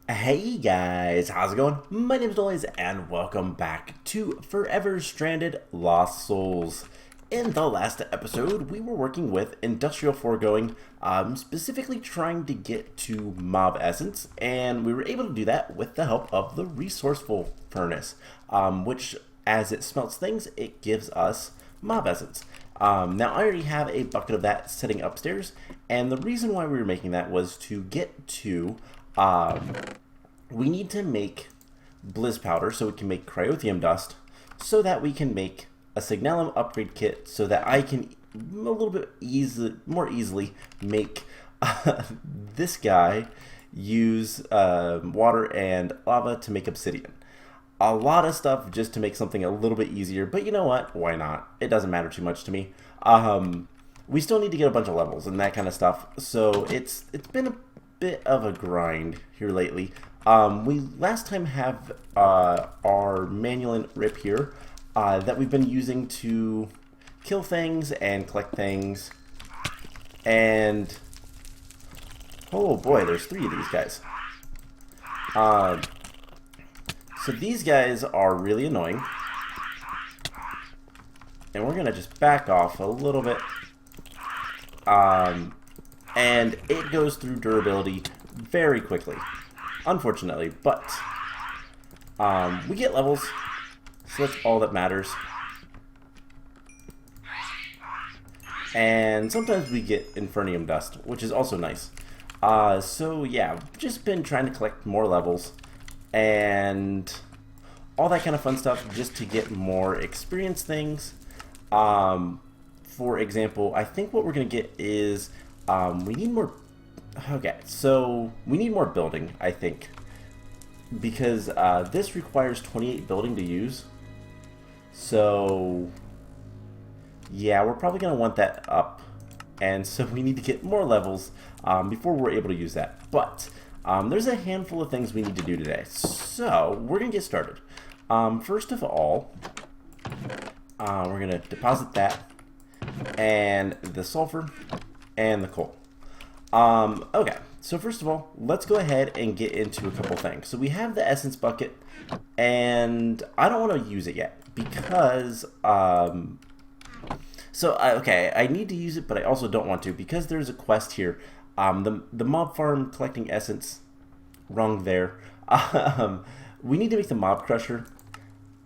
Hey guys, how's it going? My name is Noise and welcome back to Forever Stranded Lost Souls. In the last episode, we were working with Industrial Foregoing, specifically trying to get to Mob Essence, and we were able to do that with the help of the Resourceful Furnace, which, as it smelts things, it gives us Mob Essence. Now, I already have a bucket of that sitting upstairs, and the reason why we were making that was to get to we need to make Blizz powder so we can make cryothium dust, so that we can make a Signalum Upgrade Kit, so that I can a little bit more easily make this guy use water and lava to make obsidian. A lot of stuff just to make something a little bit easier, but you know what? Why not? It doesn't matter too much to me. We still need to get a bunch of levels and that kind of stuff, so it's been a bit of a grind here lately. We last time have our manual rip here that we've been using to kill things and collect things, and oh boy, there's 3 of these guys. So these guys are really annoying, and we're gonna just back off a little bit. And it goes through durability very quickly, unfortunately, but we get levels, so that's all that matters. And sometimes we get Infernium dust, which is also nice. So yeah, just been trying to collect more levels and all that kind of fun stuff just to get more experience things. For example, I think what we're going to get is we need more. Okay, so we need more building, I think, because this requires 28 building to use. So yeah, we're probably going to want that up, and so we need to get more levels before we're able to use that. But there's a handful of things we need to do today, so we're going to get started. First of all, we're going to deposit that and the sulfur and the coal. Okay, so first of all, let's go ahead and get into a couple things. So we have the essence bucket, and I don't want to use it yet because okay, I need to use it, but I also don't want to because there's a quest here. The mob farm collecting essence, wrong there. We need to make the Mop Crusher.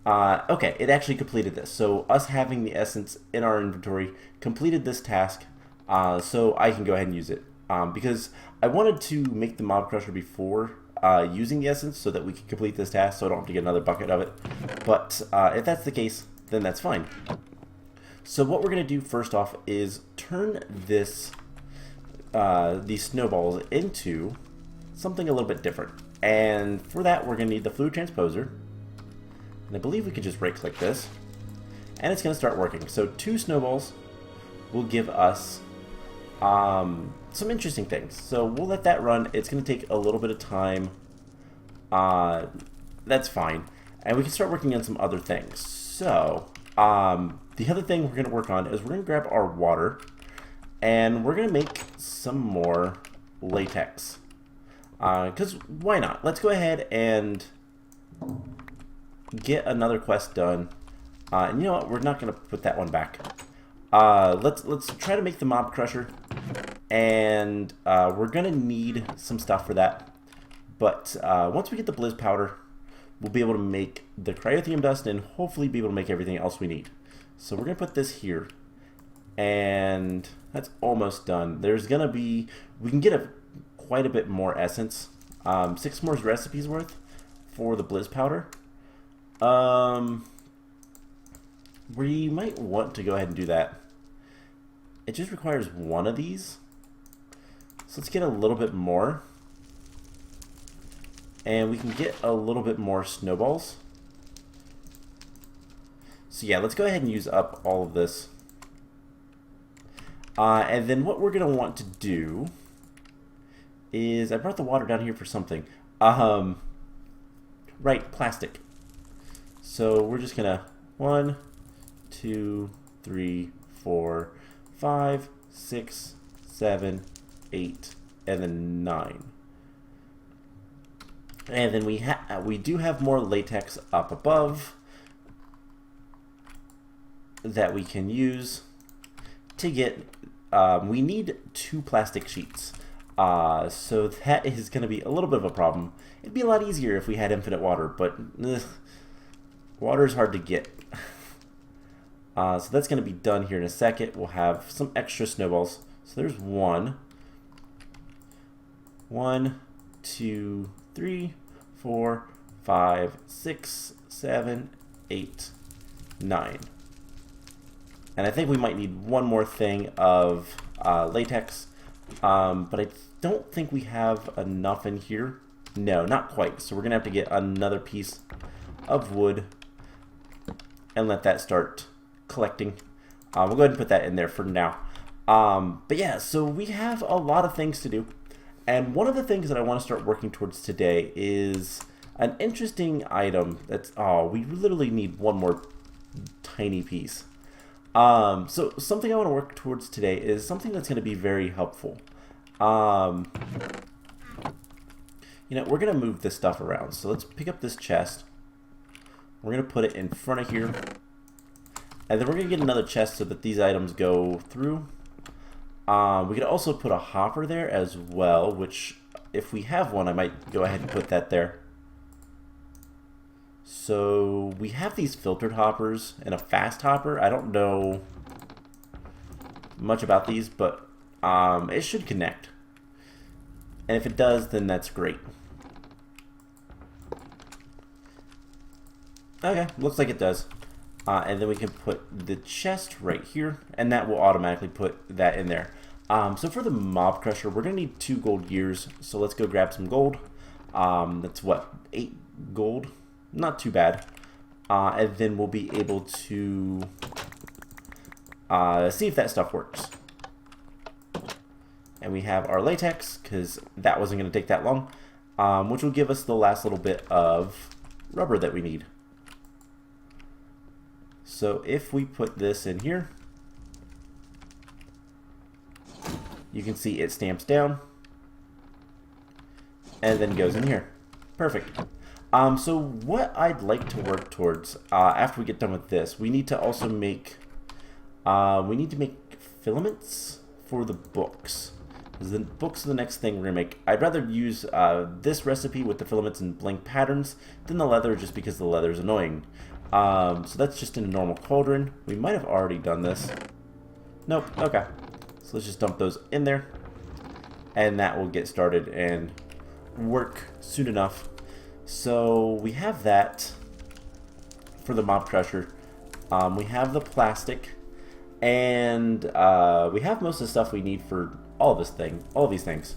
Okay, it actually completed this. So us having the essence in our inventory completed this task, so I can go ahead and use it. Because I wanted to make the Mop Crusher before using the essence so that we could complete this task so I don't have to get another bucket of it. But if that's the case, then that's fine. So what we're going to do first off is turn this these snowballs into something a little bit different. And for that, we're going to need the fluid transposer. And I believe we could just right click this, and it's going to start working. So 2 snowballs will give us some interesting things. So we'll let that run. It's going to take a little bit of time. That's fine. And we can start working on some other things. So the other thing we're going to work on is we're going to grab our water, and we're going to make some more latex. Because why not? Let's go ahead and get another quest done. And you know what? We're not going to put that one back. Let's try to make the Mop Crusher, and we're going to need some stuff for that. But once we get the Blizz powder, we'll be able to make the cryothium dust and hopefully be able to make everything else we need. So we're going to put this here, and that's almost done. There's going to be, we can get quite a bit more essence, 6 more recipes worth for the Blizz powder. We might want to go ahead and do that. It just requires 1 of these. So let's get a little bit more. And we can get a little bit more snowballs. So yeah, let's go ahead and use up all of this. And then what we're going to want to do is, I brought the water down here for something. Right, plastic. So we're just going to 1, 2, 3, 4, 5, 6, 7, 8, and then 9. And then we do have more latex up above that we can use to get. We need 2 plastic sheets, so that is going to be a little bit of a problem. It'd be a lot easier if we had infinite water, but water is hard to get. So that's going to be done here in a second. We'll have some extra snowballs. So there's 1, 2, 3, 4, 5, 6, 7, 8, 9. And I think we might need one more thing of latex, but I don't think we have enough in here. No, not quite. So we're going to have to get another piece of wood and let that start collecting. We'll go ahead and put that in there for now. But yeah, so we have a lot of things to do. And one of the things that I want to start working towards today is an interesting item that's, we literally need one more tiny piece. So something I want to work towards today is something that's going to be very helpful. You know, we're going to move this stuff around. So let's pick up this chest. We're going to put it in front of here. And then we're going to get another chest so that these items go through. We could also put a hopper there as well, which if we have one, I might go ahead and put that there. So we have these filtered hoppers and a fast hopper. I don't know much about these, but it should connect. And if it does, then that's great. Okay, looks like it does. And then we can put the chest right here, and that will automatically put that in there. So for the Mop Crusher, we're going to need 2 gold gears. So let's go grab some gold. That's what, 8 gold? Not too bad. And then we'll be able to see if that stuff works. And we have our latex, because that wasn't going to take that long, which will give us the last little bit of rubber that we need. So if we put this in here, you can see it stamps down and then goes in here. Perfect. So what I'd like to work towards after we get done with this, we need to also make filaments for the books. Because the books are the next thing we're gonna make. I'd rather use this recipe with the filaments and blank patterns than the leather, just because the leather is annoying. So that's just in a normal cauldron. We might have already done this. Nope. Okay. So let's just dump those in there, and that will get started and work soon enough. So we have that for the Mop Crusher. We have the plastic, and we have most of the stuff we need for all of these things.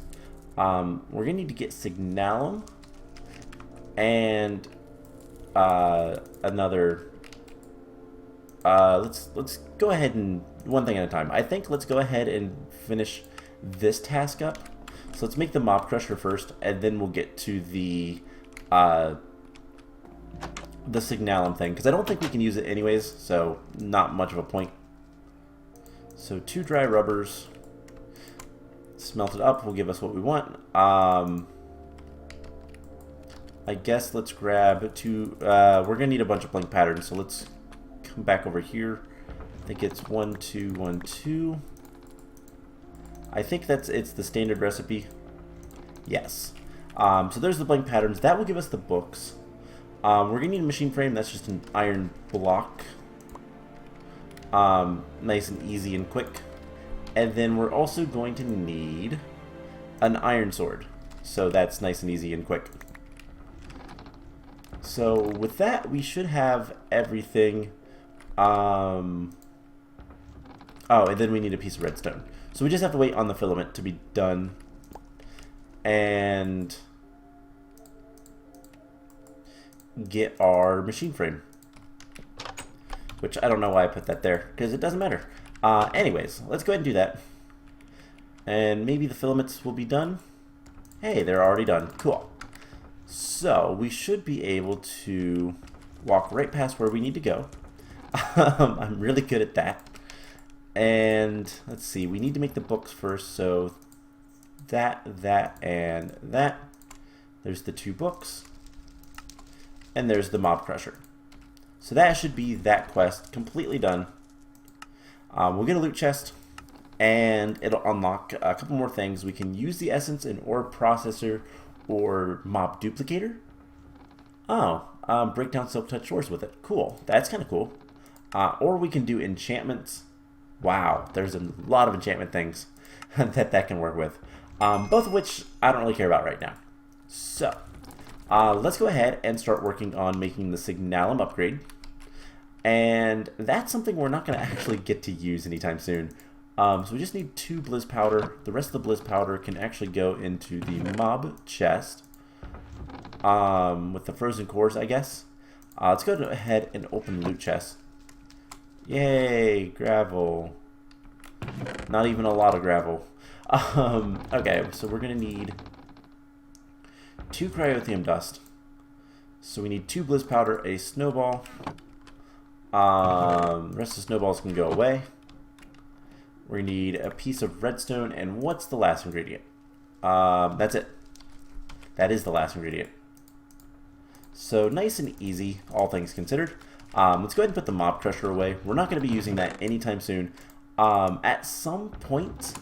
We're gonna need to get Signalum and another. Let's go ahead and one thing at a time. I think let's go ahead and finish this task up. So let's make the Mop Crusher first, and then we'll get to the Signalum thing, because I don't think we can use it anyways, so not much of a point. So 2 dry rubbers, smelt it up, will give us what we want. I guess let's grab 2, we're gonna need a bunch of blank patterns, so let's come back over here. I think it's 1, 2, 1, 2. I think it's the standard recipe. Yes. So there's the blank patterns. That will give us the books. We're going to need a machine frame. That's just an iron block. Nice and easy and quick. And then we're also going to need an iron sword. So that's nice and easy and quick. So with that, we should have everything. Oh, and then we need a piece of redstone. So we just have to wait on the filament to be done. And get our machine frame. Which I don't know why I put that there, because it doesn't matter. Anyways, let's go ahead and do that. And maybe the filaments will be done. Hey, they're already done. Cool. So we should be able to walk right past where we need to go. I'm really good at that. And let's see, we need to make the books first, so that, and that. There's the 2 books. And there's the Mop Crusher. So that should be that quest completely done. We'll get a loot chest, and it'll unlock a couple more things. We can use the essence in ore processor or mob duplicator. Oh, break down silk touch ores with it. Cool. That's kind of cool. Or we can do enchantments. Wow, there's a lot of enchantment things that can work with. Both of which I don't really care about right now. So, let's go ahead and start working on making the Signalum upgrade. And that's something we're not going to actually get to use anytime soon. So we just need 2 Blizz Powder. The rest of the Blizz Powder can actually go into the mob chest. With the frozen cores, I guess. Let's go ahead and open loot chest. Yay, gravel. Not even a lot of gravel. Okay, so we're going to need 2 cryothium dust. So we need 2 Blizz Powder, a snowball. The rest of the snowballs can go away. We need a piece of redstone, and what's the last ingredient? That's it. That is the last ingredient. So nice and easy, all things considered. Let's go ahead and put the Mop Crusher away. We're not going to be using that anytime soon. At some point,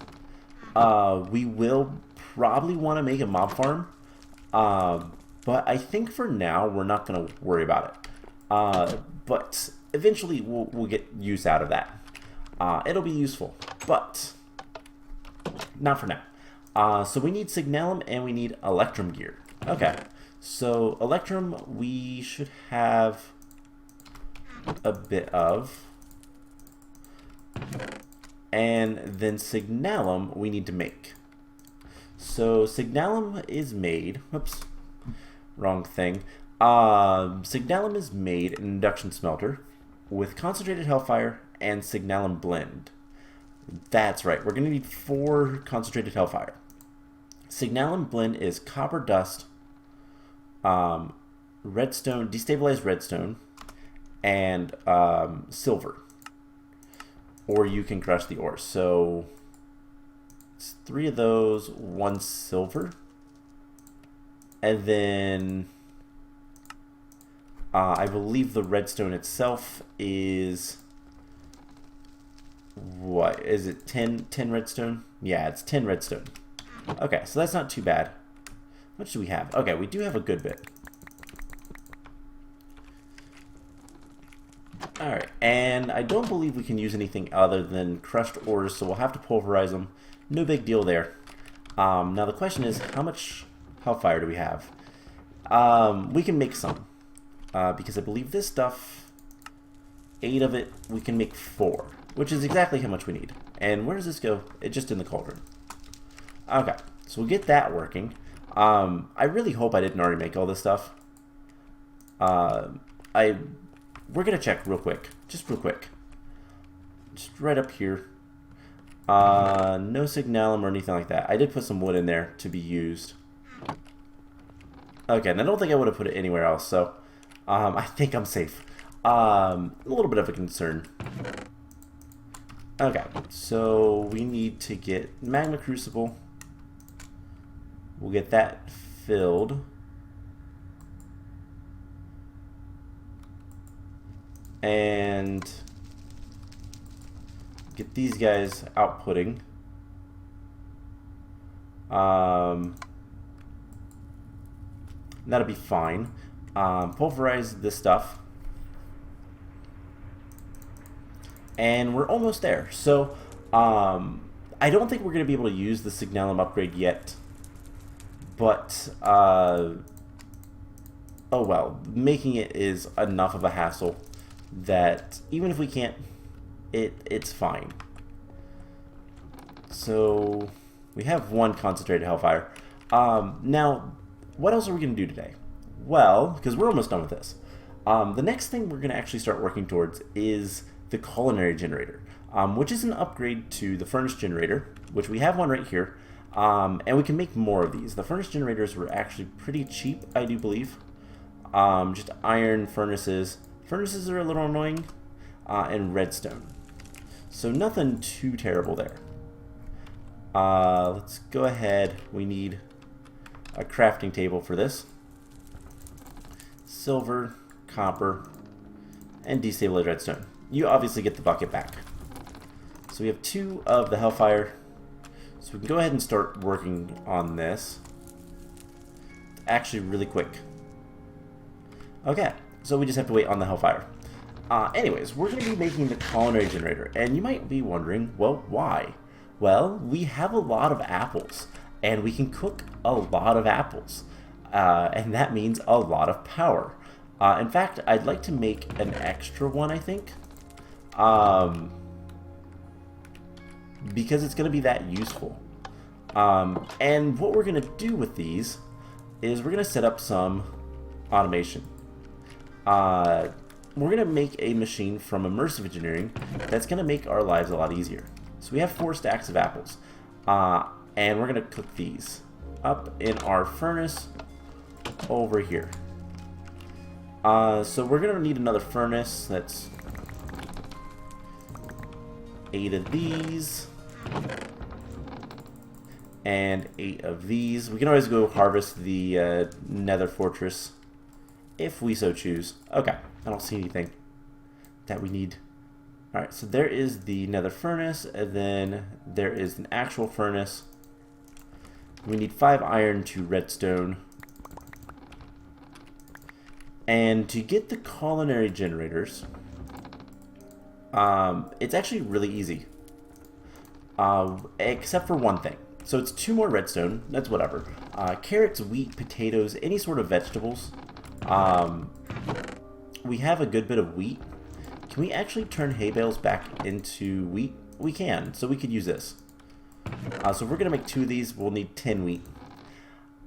we will probably want to make a mob farm. But I think for now, we're not going to worry about it. But eventually, we'll get use out of that. It'll be useful, but not for now. So we need Signalum and we need Electrum gear. Okay, so Electrum we should have a bit of. And then Signalum we need to make. So Signalum is made, whoops, wrong thing. Signalum is made in an induction smelter with concentrated hellfire and Signalum blend. That's right, we're going to need 4 concentrated hellfire. Signalum blend is copper dust, redstone, destabilized redstone, and silver. Or you can crush the ore. So it's 3 of those, 1 silver, and then I believe the redstone itself is, what is it, 10 redstone? Yeah, it's 10 redstone. Okay, so that's not too bad. How much do we have? Okay, we do have a good bit. Alright, and I don't believe we can use anything other than crushed ores, so we'll have to pulverize them. No big deal there. Now the question is, how much hellfire do we have? We can make some. Because I believe this stuff, 8 of it, we can make 4. Which is exactly how much we need. And where does this go? It's just in the cauldron. Okay, so we'll get that working. I really hope I didn't already make all this stuff. We're gonna check real quick. Just real quick. Just right up here. No Signalum or anything like that. I did put some wood in there to be used. Okay, and I don't think I would have put it anywhere else, so I think I'm safe. A little bit of a concern. Okay, so we need to get Magma Crucible. We'll get that filled. And get these guys outputting. That'll be fine. Pulverize this stuff. And we're almost there. So, I don't think we're going to be able to use the Signalum upgrade yet. But, oh well, making it is enough of a hassle that even if we can't, it's fine. So, we have 1 concentrated hellfire. Now, what else are we going to do today? Well, because we're almost done with this. The next thing we're going to actually start working towards is the Culinary Generator, which is an upgrade to the Furnace Generator, which we have one right here, and we can make more of these. The Furnace Generators were actually pretty cheap, I do believe. Just iron furnaces. Furnaces are a little annoying, and redstone. So nothing too terrible there. Let's go ahead. We need a crafting table for this. Silver, copper, and destabilized redstone. You obviously get the bucket back. So we have 2 of the hellfire. So we can go ahead and start working on this. Actually really quick. Okay, so we just have to wait on the hellfire. Anyways, we're going to be making the culinary generator, and you might be wondering, well, why? Well, we have a lot of apples, and we can cook a lot of apples, and that means a lot of power. In fact, I'd like to make an extra one, I think, because it's going to be that useful. And what we're going to do with these is we're going to set up some automation. We're going to make a machine from Immersive Engineering that's going to make our lives a lot easier. So we have 4 stacks of apples, and we're going to cook these up in our furnace over here. So we're going to need another furnace. That's 8 of these and 8 of these. We can always go harvest the Nether fortress if we so choose. Okay, I don't see anything that we need. Alright, so there is the Nether furnace, and then there is an actual furnace. We need 5 iron to redstone. And to get the culinary generators, it's actually really easy. Except for one thing. So it's 2 more redstone, that's whatever. Carrots, wheat, potatoes, any sort of vegetables. We have a good bit of wheat. Can we actually turn hay bales back into wheat? We can, so we could use this. So if we're going to make 2 of these, we'll need 10 wheat.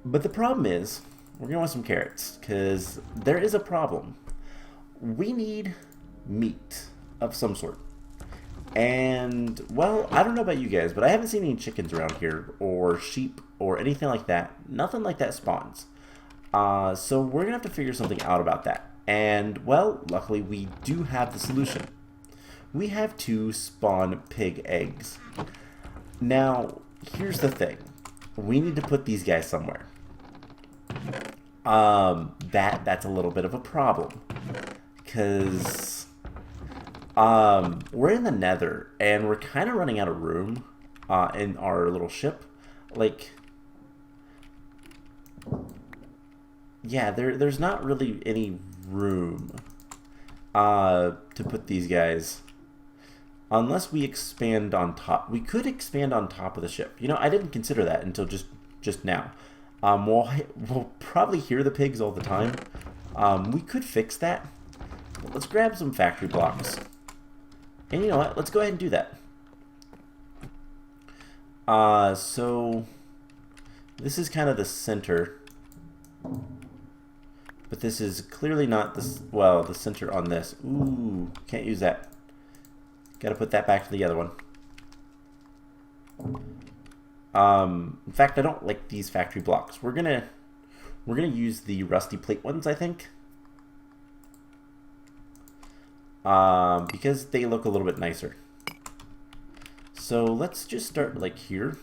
But the problem is, we're going to want some carrots, because there is a problem. We need meat of some sort. And, well, I don't know about you guys, but I haven't seen any chickens around here, or sheep, or anything like that. Nothing like that spawns. So we're going to have to figure something out about that. And, well, luckily we do have the solution. We have to spawn pig eggs. Now, here's the thing. We need to put these guys somewhere. That's a little bit of a problem. Because we're in the Nether, and we're kind of running out of room in our little ship. Like, yeah, there's not really any room to put these guys. Unless we expand on top. We could expand on top of the ship. You know, I didn't consider that until just now. We'll probably hear the pigs all the time. We could fix that. But let's grab some factory blocks. And you know what? Let's go ahead and do that. So this is kind of the center. But this is clearly not the center on this. Ooh, can't use that. Got to put that back to the other one. In fact, I don't like these factory blocks. We're gonna use the rusty plate ones, I think, because they look a little bit nicer. So let's just start like here,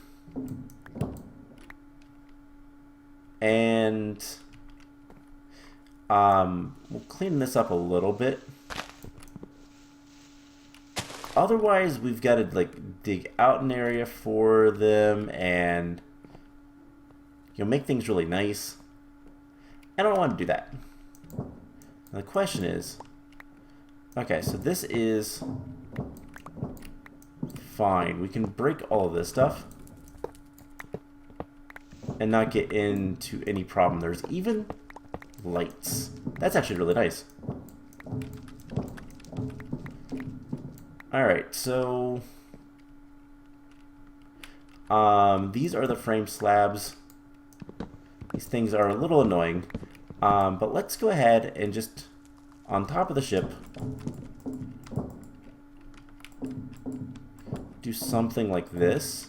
and we'll clean this up a little bit. Otherwise, we've got to like dig out an area for them and make things really nice. I don't want to do that. Now, the question is, okay, so this is fine. We can break all of this stuff and not get into any problem. There's even lights. That's actually really nice. Alright, so these are the frame slabs. These things are a little annoying, but let's go ahead and just, on top of the ship, do something like this.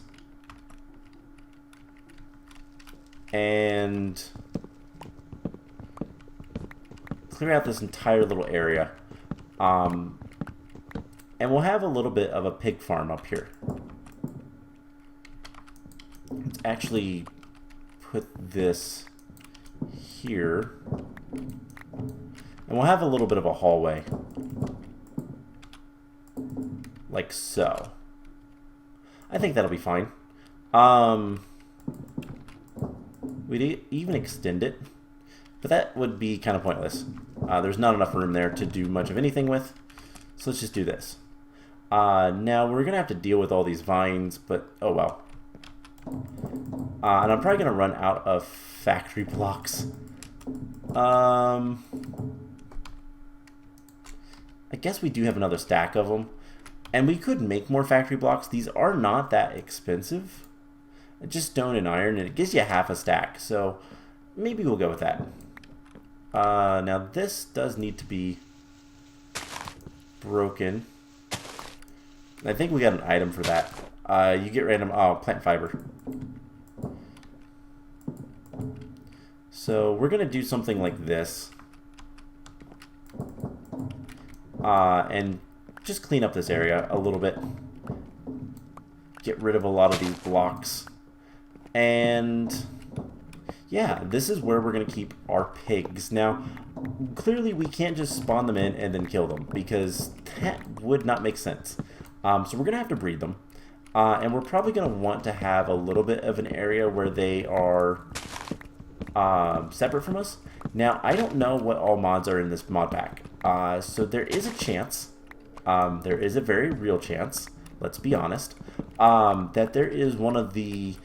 And clear out this entire little area. And we'll have a little bit of a pig farm up here. Let's actually put this here. And we'll have a little bit of a hallway. Like so. I think that'll be fine. We'd even extend it. But that would be kind of pointless. There's not enough room there to do much of anything with. So let's just do this. Now we're going to have to deal with all these vines, but oh well. And I'm probably going to run out of factory blocks. I guess we do have another stack of them. And we could make more factory blocks. These are not that expensive. It's just stone and iron, and it gives you half a stack. So maybe we'll go with that. Now this does need to be broken. I think we got an item for that. You get random plant fiber. So we're gonna do something like this, and just clean up this area a little bit. Get rid of a lot of these blocks, and yeah, this is where we're gonna keep our pigs. Now, clearly we can't just spawn them in and then kill them, because that would not make sense. So we're gonna have to breed them, and we're probably gonna want to have a little bit of an area where they are separate from us. Now, I don't know what all mods are in this mod pack, so there is a chance, there is a very real chance, let's be honest, that there is one of the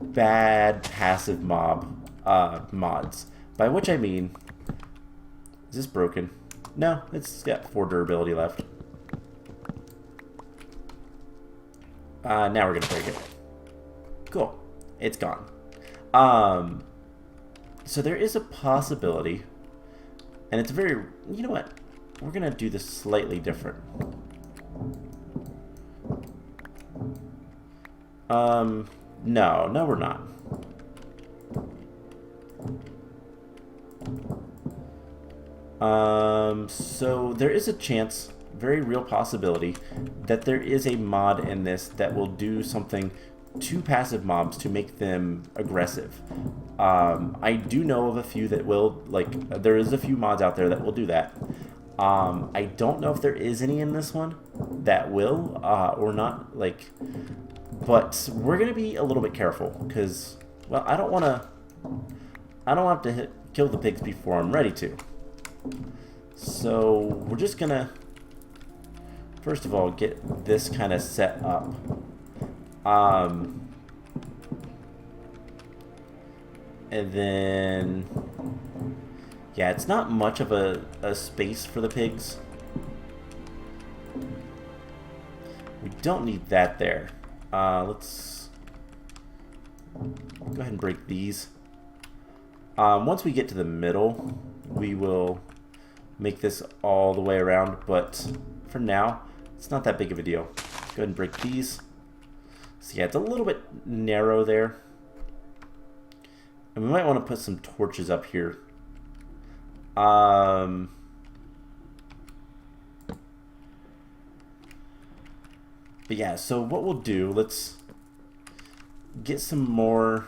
bad passive mob mods, by which I mean, is this broken? No, it's got 4 durability left. Now we're gonna break it. Cool, it's gone. So there is a possibility, and it's very, you know what, we're gonna do this slightly different. No, we're not. So there is a chance, very real possibility, that there is a mod in this that will do something to passive mobs to make them aggressive. I do know of a few that will, like, there is a few mods out there that will do that. I don't know if there is any in this one that will, or not, like, but we're going to be a little bit careful, because, well, I don't want to kill the pigs before I'm ready to. So we're just going to, first of all, get this kind of set up. And then, yeah, it's not much of a space for the pigs. We don't need that there. Let's go ahead and break these. Once we get to the middle, we will make this all the way around, but for now, it's not that big of a deal. Go ahead and break these. So yeah, it's a little bit narrow there. And we might want to put some torches up here. But yeah, so what we'll do, let's get some more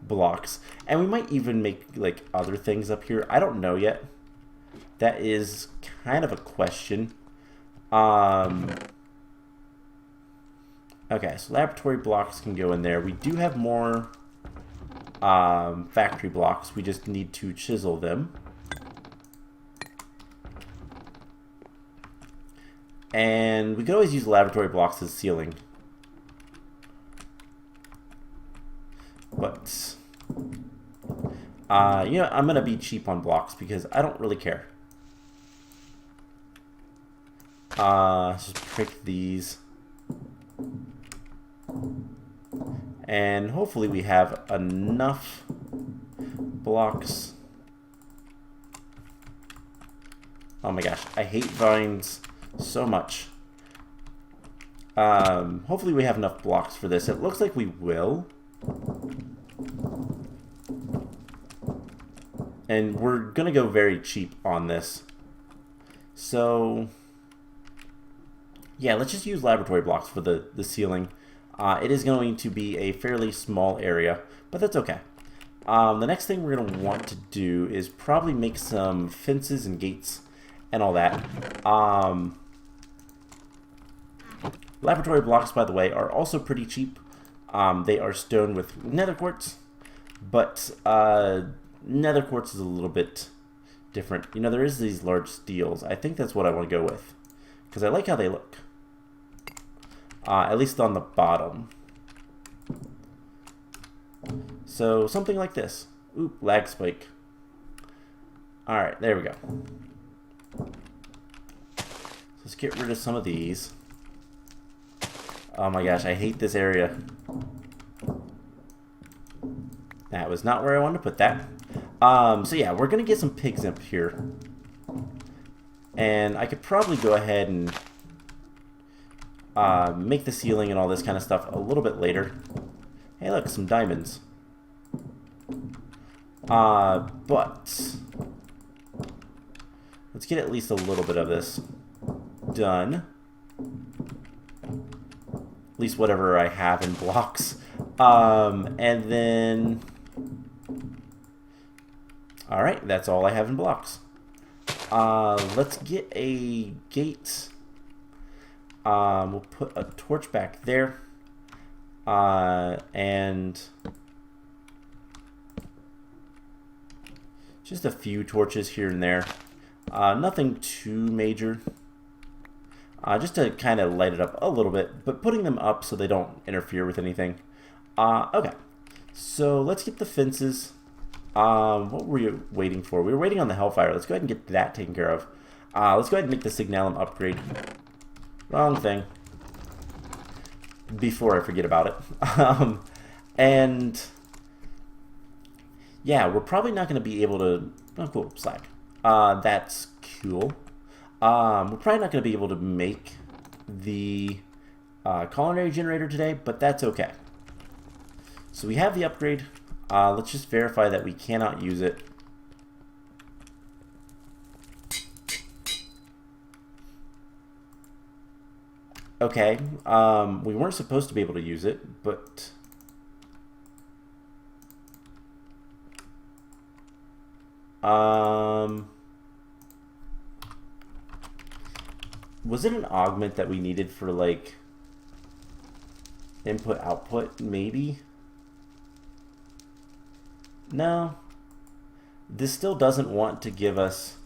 blocks. And we might even make, like, other things up here. I don't know yet. That is kind of a question. Okay, so laboratory blocks can go in there. We do have more factory blocks. We just need to chisel them. And we could always use laboratory blocks as ceiling. But, you know, I'm going to be cheap on blocks because I don't really care. Just pick these. And hopefully we have enough blocks. Oh my gosh, I hate vines so much. Hopefully we have enough blocks for this. It looks like we will. And we're gonna go very cheap on this. So yeah, let's just use laboratory blocks for the ceiling. it is going to be a fairly small area, but that's okay. The next thing we're going to want to do is probably make some fences and gates and all that. Laboratory blocks, by the way, are also pretty cheap. They are stone with nether quartz, but nether quartz is a little bit different. You know, there is these large steels. I think that's what I want to go with, because I like how they look. At least on the bottom. So something like this. Oop, lag spike. Alright, there we go. Let's get rid of some of these. Oh my gosh, I hate this area. That was not where I wanted to put that. So yeah, we're going to get some pigs up here. And I could probably go ahead and make the ceiling and all this kind of stuff a little bit later. Hey look, some diamonds. But let's get at least a little bit of this done. At least whatever I have in blocks. And then... Alright, that's all I have in blocks. Let's get a gate. We'll put a torch back there. And just a few torches here and there. Nothing too major. Just to kind of light it up a little bit, but putting them up so they don't interfere with anything. Okay, so let's get the fences. What were you waiting for? We were waiting on the Hellfire. Let's go ahead and get that taken care of. Let's go ahead and make the Signalum upgrade. Wrong thing. Before I forget about it. And yeah, we're probably not going to be able to... Oh, cool, slag. That's cool. We're probably not going to be able to make the Culinary Generator today, but that's okay. So we have the upgrade. Let's just verify that we cannot use it. Okay, we weren't supposed to be able to use it, but... Was it an augment that we needed for, like, input-output, maybe? No. This still doesn't want to give us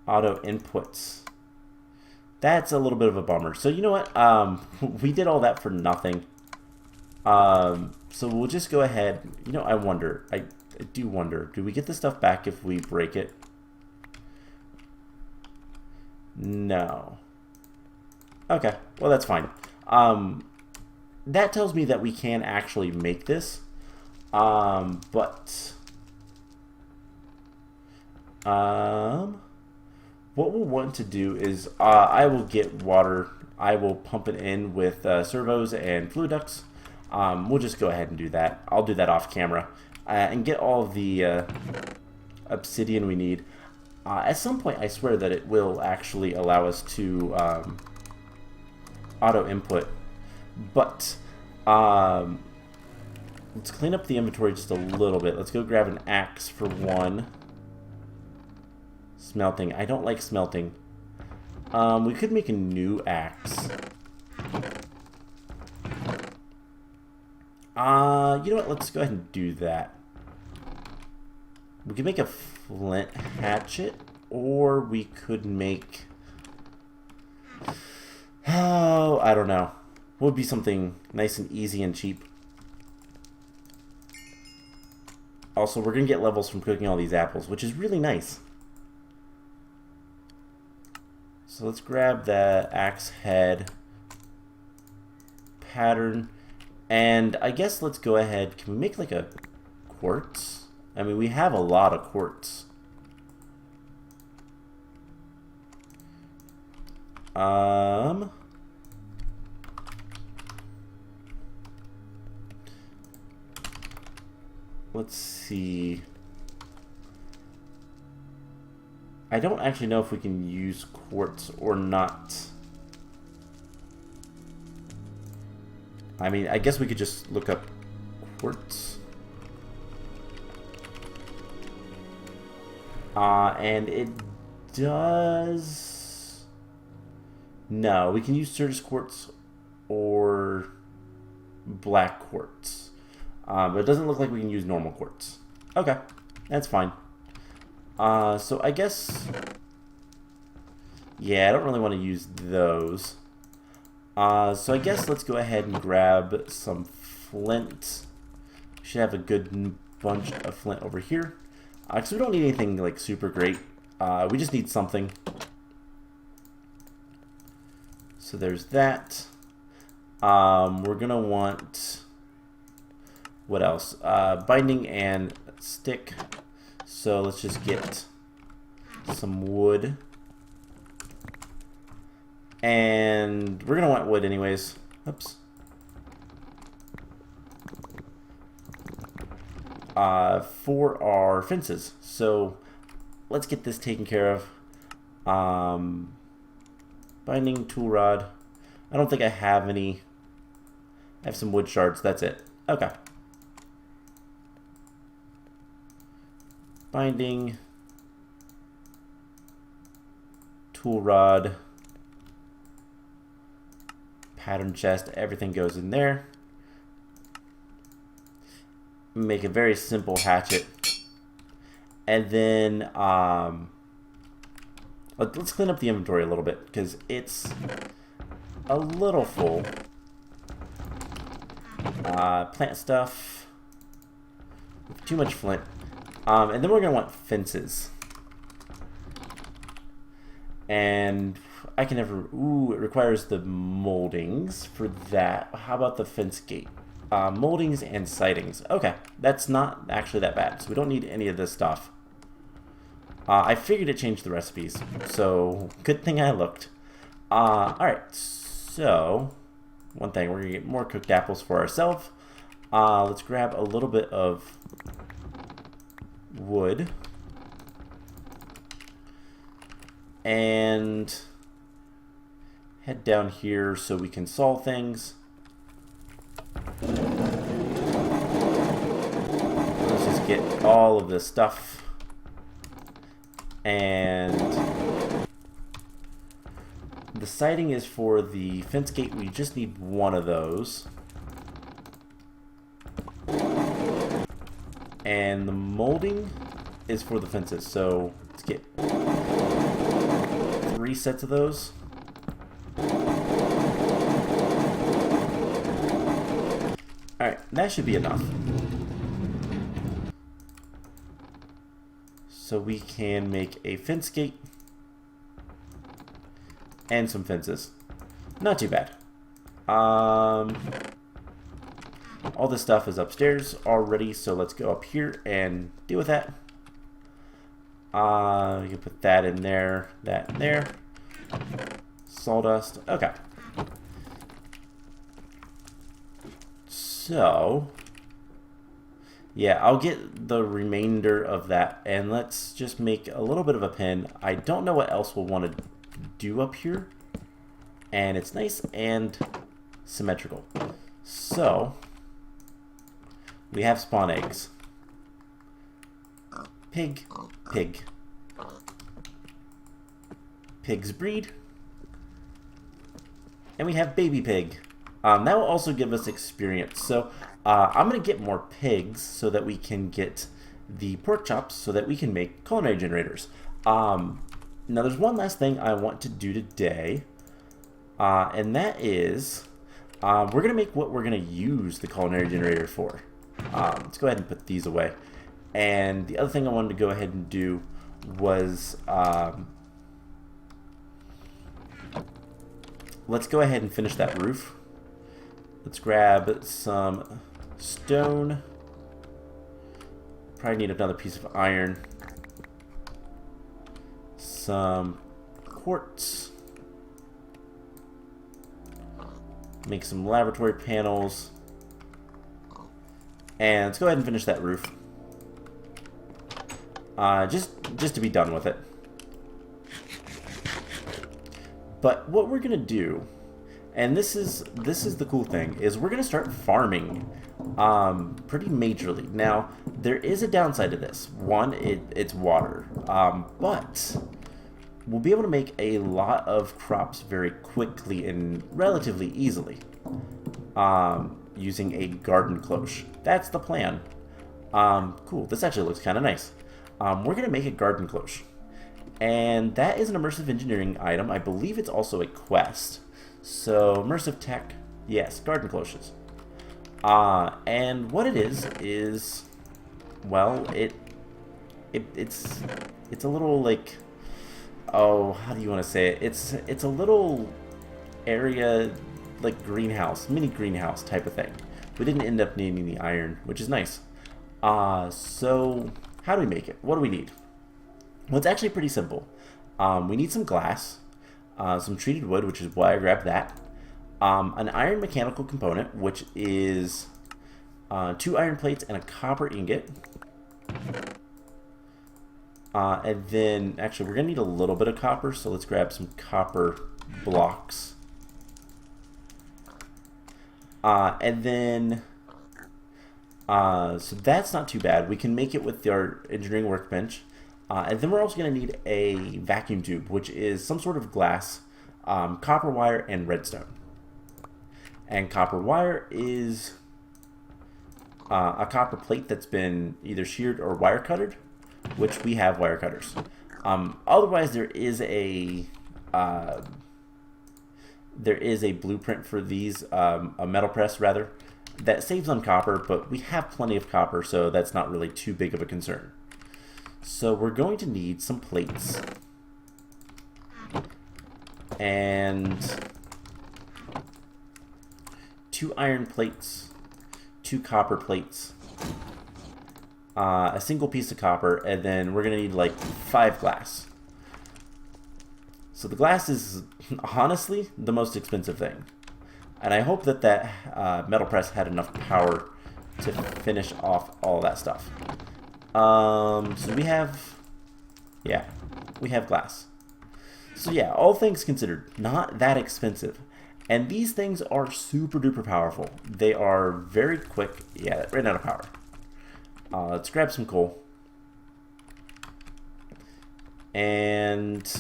auto inputs. That's a little bit of a bummer. So you know what? We did all that for nothing. So we'll just go ahead. You know, I wonder. I do wonder. Do we get the stuff back if we break it? No. Okay. Well, that's fine. That tells me that we can actually make this. But... what we'll want to do is I will get water. I will pump it in with servos and fluid ducts. We'll just go ahead and do that. I'll do that off camera and get all the obsidian we need. At some point, I swear that it will actually allow us to auto input. But let's clean up the inventory just a little bit. Let's go grab an axe for one. Smelting. I don't like smelting. We could make a new axe. You know what? Let's go ahead and do that. We could make a flint hatchet, or we could make... Oh, I don't know. What would be something nice and easy and cheap? Also, we're going to get levels from cooking all these apples, which is really nice. So let's grab the axe head pattern. And I guess let's go ahead. Can we make like a quartz? I mean, we have a lot of quartz. Let's see. I don't actually know if we can use quartz or not. I mean, I guess we could just look up quartz. And it does... No, we can use Sturgis quartz or black quartz. But it doesn't look like we can use normal quartz. Okay, that's fine. So I guess... Yeah, I don't really want to use those. So I guess let's go ahead and grab some flint. We should have a good bunch of flint over here. Because we don't need anything like super great. We just need something. So there's that. We're gonna want... What else? Binding and stick. So let's just get some wood. And we're going to want wood anyways. Oops. For our fences. So let's get this taken care of. Binding tool rod. I don't think I have any. I have some wood shards. That's it. Okay. Binding. Tool rod. Pattern chest, everything goes in there. Make a very simple hatchet. And then let's clean up the inventory a little bit because it's a little full. Plant stuff. Too much flint. And then we're going to want fences. And I can never... Ooh, it requires the moldings for that. How about the fence gate? Moldings and sightings. Okay, that's not actually that bad. So we don't need any of this stuff. I figured it changed the recipes. So, good thing I looked. Alright, so... One thing, we're going to get more cooked apples for ourselves. Let's grab a little bit of wood. And... head down here so we can solve things. Let's just get all of this stuff. And the siding is for the fence gate. We just need one of those. And the molding is for the fences. So let's get 3 sets of those. Alright, that should be enough. So we can make a fence gate and some fences. Not too bad. All this stuff is upstairs already, so let's go up here and deal with that. You can put that in there, that in there. Sawdust. Okay. So, yeah, I'll get the remainder of that, and let's just make a little bit of a pen. I don't know what else we'll want to do up here, and it's nice and symmetrical. So, we have spawn eggs. Pig, pig. Pigs breed. And we have baby pig. That will also give us experience. So I'm going to get more pigs so that we can get the pork chops so that we can make culinary generators. Now there's one last thing I want to do today. And that is we're going to make what we're going to use the culinary generator for. Let's go ahead and put these away. And the other thing I wanted to go ahead and do was let's go ahead and finish that roof. Let's grab some stone. Probably need another piece of iron. Some quartz. Make some laboratory panels. And let's go ahead and finish that roof. Just to be done with it. But what we're going to do And this is the cool thing, is we're going to start farming pretty majorly. Now, there is a downside to this. One, it's water. But we'll be able to make a lot of crops very quickly and relatively easily using a garden cloche. That's the plan. Cool. This actually looks kind of nice. We're going to make a garden cloche. And that is an immersive engineering item. I believe it's also a quest. So, immersive tech, yes, garden cloches. And what it is, well, it's a little like, oh, how do you want to say it? It's a little area like greenhouse, mini greenhouse type of thing. We didn't end up needing the iron, which is nice. So how do we make it? What do we need? Well, it's actually pretty simple. We need some glass, some treated wood, which is why I grabbed that. An iron mechanical component, which is 2 iron plates and a copper ingot. And then, actually, we're going to need a little bit of copper, so let's grab some copper blocks. And then, so that's not too bad. We can make it with our engineering workbench. And then we're also going to need a vacuum tube, which is some sort of glass, copper wire, and redstone. And copper wire is a copper plate that's been either sheared or wire cuttered, which we have wire cutters. Otherwise, there is a blueprint for these, a metal press rather, that saves on copper, but we have plenty of copper, so that's not really too big of a concern. So we're going to need some plates and 2 iron plates, 2 copper plates, a single piece of copper, and then we're going to need like 5 glass. So the glass is honestly the most expensive thing. And I hope that that metal press had enough power to finish off all that stuff. So we have glass. So yeah, all things considered, not that expensive. And these things are super duper powerful. They are very quick. Yeah, that ran out of power. Let's grab some coal. And,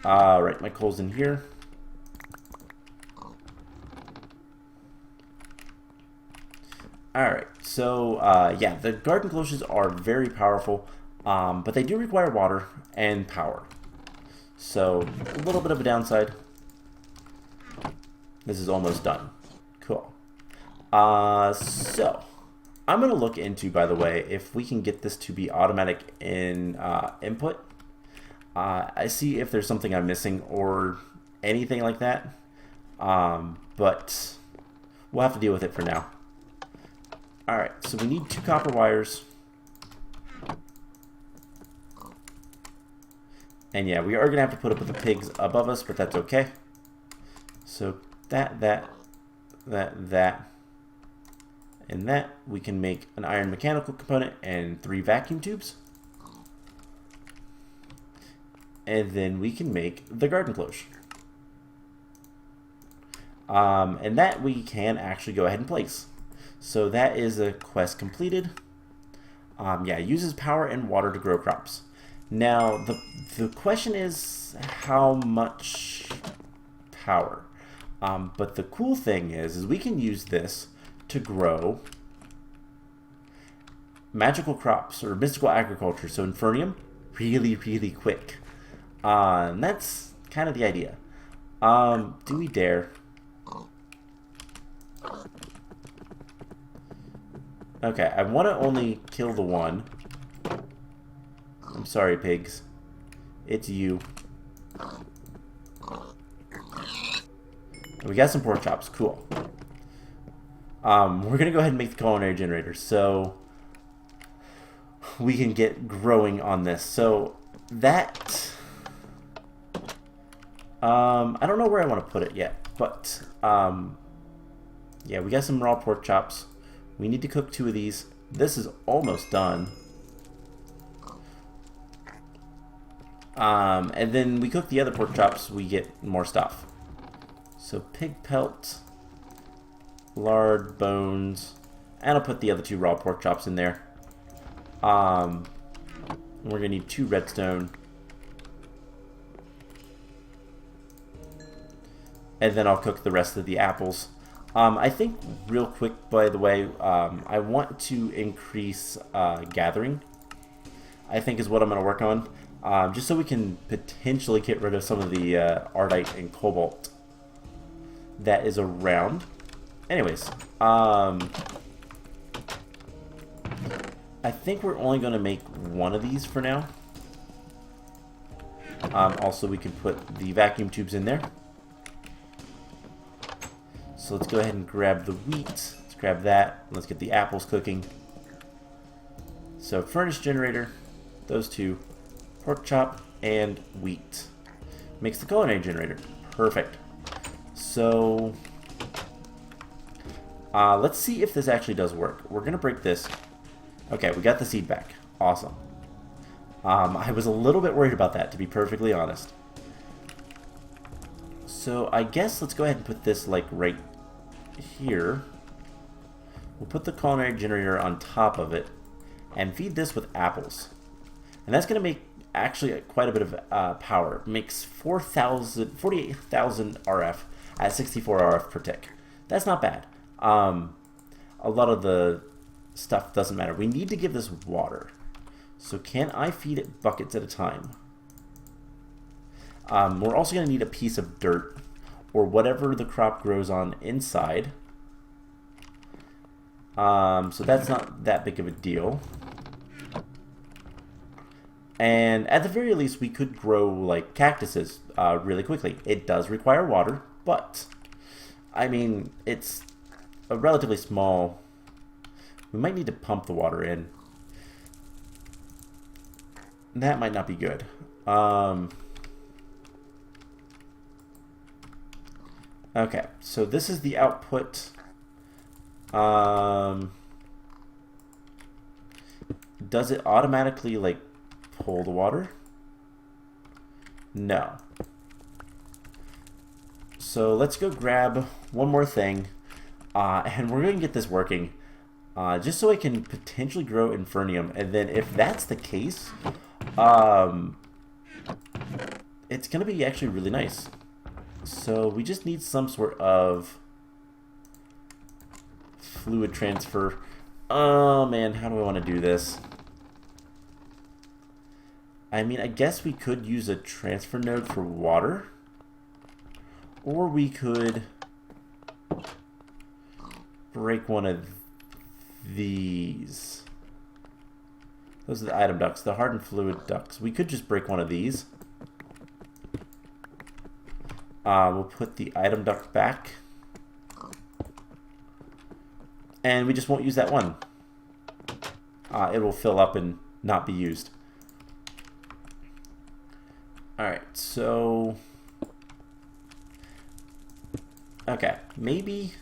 right, my coal's in here. Alright, so, yeah, the garden cloches are very powerful, but they do require water and power. So, a little bit of a downside. This is almost done. Cool. So, I'm going to look into, by the way, if we can get this to be automatic in input. I see if there's something I'm missing or anything like that, but we'll have to deal with it for now. Alright, so we need 2 copper wires. And yeah, we are going to have to put up with the pigs above us, but that's okay. So that, and that, we can make an iron mechanical component and 3 vacuum tubes. And then we can make the garden cloche. And that we can actually go ahead and place. So that is a quest completed. Yeah, uses power and water to grow crops. Now, the question is how much power. But the cool thing is we can use this to grow magical crops or mystical agriculture. So Infernium, really, really quick. And that's kind of the idea. Do we dare? Okay, I want to only kill the one. I'm sorry, pigs. It's you. We got some pork chops. Cool. We're going to go ahead and make the culinary generator so we can get growing on this. So that... I don't know where I want to put it yet, but yeah, we got some raw pork chops. We need to cook 2 of these. This is almost done. And then we cook the other pork chops, we get more stuff. So pig pelt, lard, bones, and I'll put the other 2 raw pork chops in there. We're gonna need 2 redstone. And then I'll cook the rest of the apples. I think real quick, by the way, I want to increase gathering, I think is what I'm going to work on. Just so we can potentially get rid of some of the ardite and cobalt that is around. Anyways, I think we're only going to make 1 of these for now. Also, we can put the vacuum tubes in there. So let's go ahead and grab the wheat. Let's grab that. Let's get the apples cooking. So furnace generator, those 2, pork chop, and wheat. Makes the culinary generator. Perfect. So let's see if this actually does work. We're going to break this. Okay, we got the seed back. Awesome. I was a little bit worried about that, to be perfectly honest. So I guess let's go ahead and put this like right here. We'll put the culinary generator on top of it and feed this with apples. And that's going to make actually quite a bit of power. It makes 48,000 RF at 64 RF per tick. That's not bad. A lot of the stuff doesn't matter. We need to give this water. So can I feed it buckets at a time? We're also going to need a piece of dirt or whatever the crop grows on inside. So that's not that big of a deal. And at the very least, we could grow like cactuses really quickly. It does require water, but I mean, it's a relatively small. We might need to pump the water in. That might not be good. Okay, so this is the output. Does it automatically like pull the water? No. So let's go grab one more thing, and we're going to get this working, just so I can potentially grow Infernium. And then if that's the case, it's going to be actually really nice. So we just need some sort of fluid transfer. Oh man, how do I want to do this? I mean, I guess we could use a transfer node for water. Or we could break one of these. Those are the item ducts, the hardened fluid ducts. We could just break one of these. We'll put the item duct back. And we just won't use that one. It will fill up and not be used. Alright, so... Okay, maybe...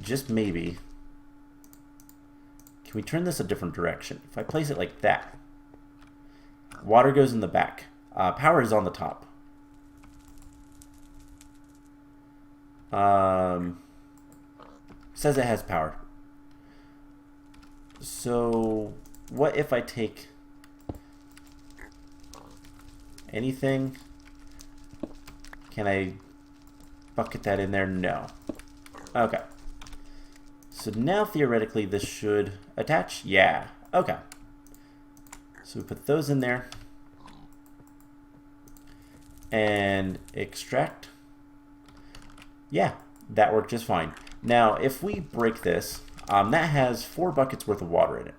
Just maybe... Can we turn this a different direction? If I place it like that, water goes in the back. Power is on the top. Says it has power. So what if I take anything? Can I bucket that in there? No. Okay. So now theoretically this should attach? Yeah. Okay. So we put those in there. And extract. Yeah, that worked just fine. Now, if we break this, that has 4 buckets worth of water in it.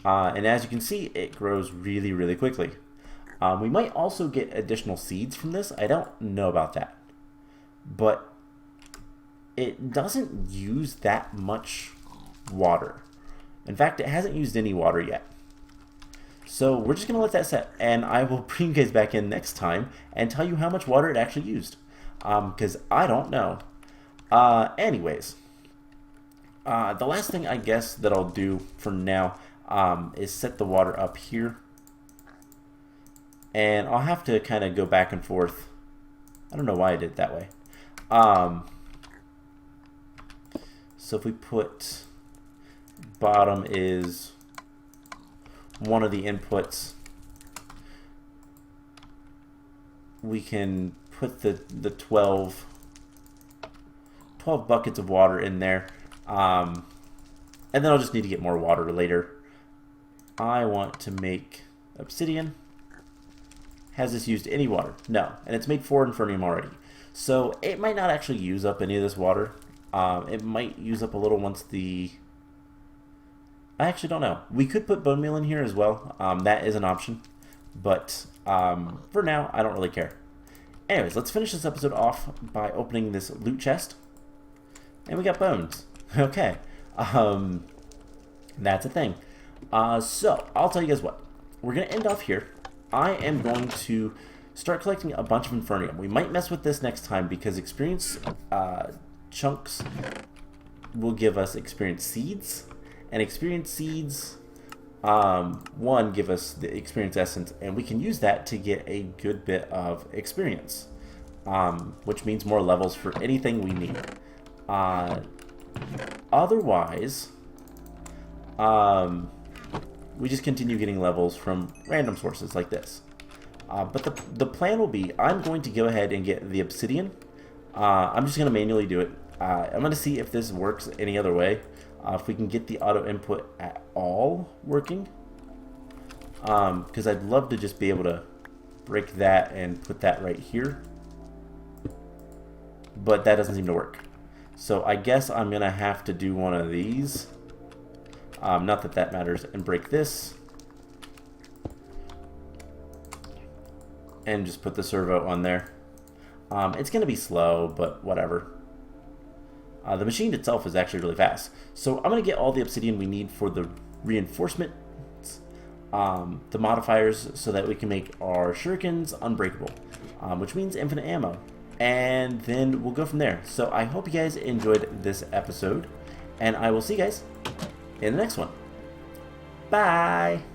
And as you can see, it grows really, really quickly. We might also get additional seeds from this. I don't know about that. But it doesn't use that much water. In fact, it hasn't used any water yet. So we're just going to let that set. And I will bring you guys back in next time and tell you how much water it actually used. Because I don't know. Anyways, the last thing I guess that I'll do for now is set the water up here. And I'll have to kind of go back and forth I don't know why I did it that way. So if we put bottom is one of the inputs, we can put the 12 buckets of water in there. And then I'll just need to get more water later. I want to make obsidian. Has this used any water? No. And it's made 4 Infernium already. So it might not actually use up any of this water. It might use up a little once the... I actually don't know. We could put bone meal in here as well. That is an option. But for now, I don't really care. Anyways, let's finish this episode off by opening this loot chest. And we got bones. Okay. That's a thing. So, I'll tell you guys what. We're going to end off here. I am going to start collecting a bunch of Infernium. We might mess with this next time because experience chunks will give us experience seeds. And experience seeds, one, give us the experience essence. And we can use that to get a good bit of experience. Which means more levels for anything we need. Otherwise, we just continue getting levels from random sources like this. But the plan will be, I'm going to go ahead and get the obsidian. I'm just going to manually do it. I'm going to see if this works any other way. If we can get the auto input at all working. Because I'd love to just be able to break that and put that right here. But that doesn't seem to work. So I guess I'm going to have to do one of these. Not that that matters. And break this. And just put the servo on there. It's going to be slow, but whatever. The machine itself is actually really fast. So I'm going to get all the obsidian we need for the reinforcements, the modifiers, so that we can make our shurikens unbreakable, which means infinite ammo. And then we'll go from there. So I hope you guys enjoyed this episode, and I will see you guys in the next one. Bye!